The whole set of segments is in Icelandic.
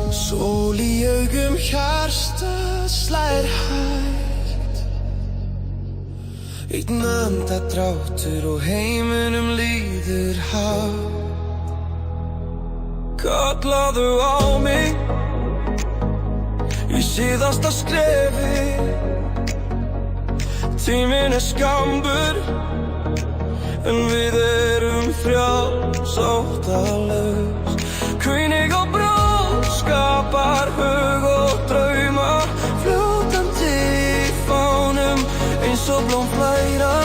Sól í augum, hjartað slær hægt. Einn andardráttur og heiminum líður hátt. Kallaðu á mig í síðasta skrefi. Tíminn skammur en við erum frjáls, óttalaus. Hvínig og bróð skapar hug og drauma, fljótandi í fánum eins og blóm flæra.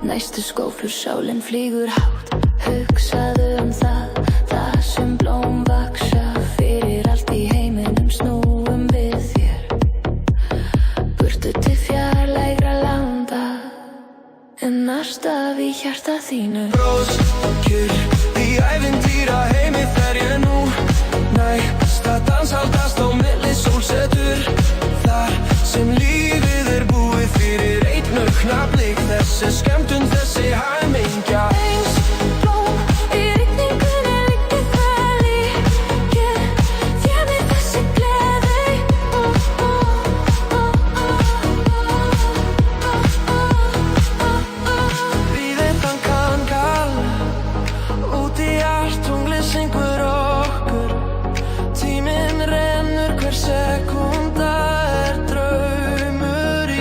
Næstu skóflur, sálin flýgur hátt. Hugsaðu það, það sem blóm vaxa. Fyrir allt í heiminum snúum við þér. Burtu til fjarlægra landa, en alltaf í hjarta þínu. Bróðskir í ævintýra heimi fer ég nú. Næsta dans haldast á milli sólsetur. Þar sem lífið búið fyrir einn augnablik. Þessi skemmtun, þessi hamingja. Eins blóm í rigningunni liggur það líkir. Þér með þessi gleði. Víðindan kann kalla, út í allt tunglið syngur okkur. Tíminn rennur, hver sekúnda draumur í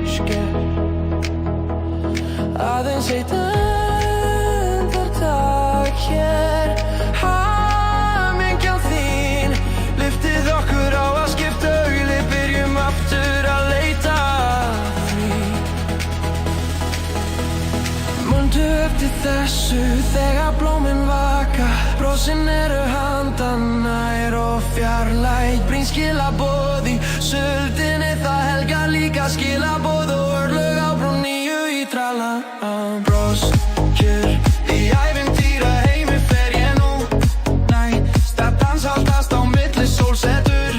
skær. Aðeins eitt andartak hér. Hamingjan þín lyftið okkur á að skipta augli. Byrjum aftur að leita því. Mundu eftir þessu þegar blómin vaka. Brosin eru handan nær og fjarlæg. Brýn skilaboð í söldinni, það helgar líka skilaboð og örlög á brú nýju í tralla. Bróðskir í ævintýra heimi fer ég nú. Næsta dans haldast á milli sólsetur.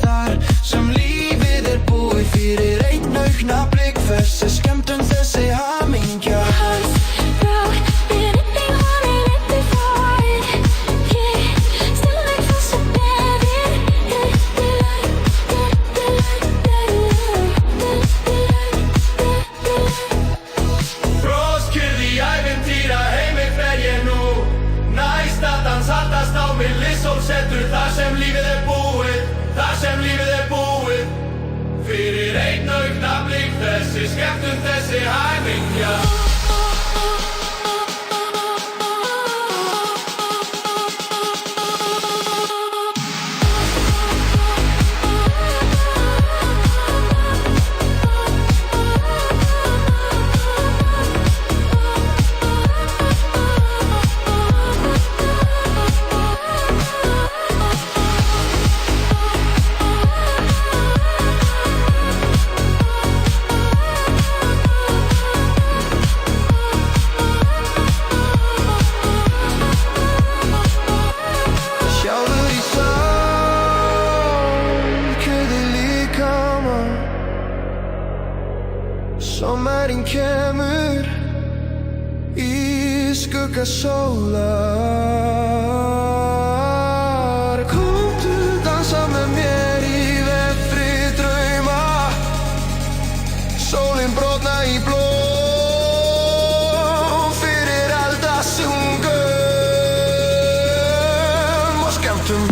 Þar sem lífið búið fyrir einn augnablik. Þessi skemmtun, þessi hamingja. Hans brák í rigning, honum lyftir fær. Ég stilla mig þessi beðir. Bróðskir í ævintýra heimi fer ég nú. Næsta dans haldast á milli sólsetur. Þar sem lífið búið, þar sem lífið búið fyrir einn augnablik. Þessi skemmtun, þessi hamingja. Sjáður í sálköði líkama. Sommærinn kemur í skugga sólar. Komdu dansa með mér í vetri drauma. Sólin brotna í blóm fyrir alda sungum og skemmtum.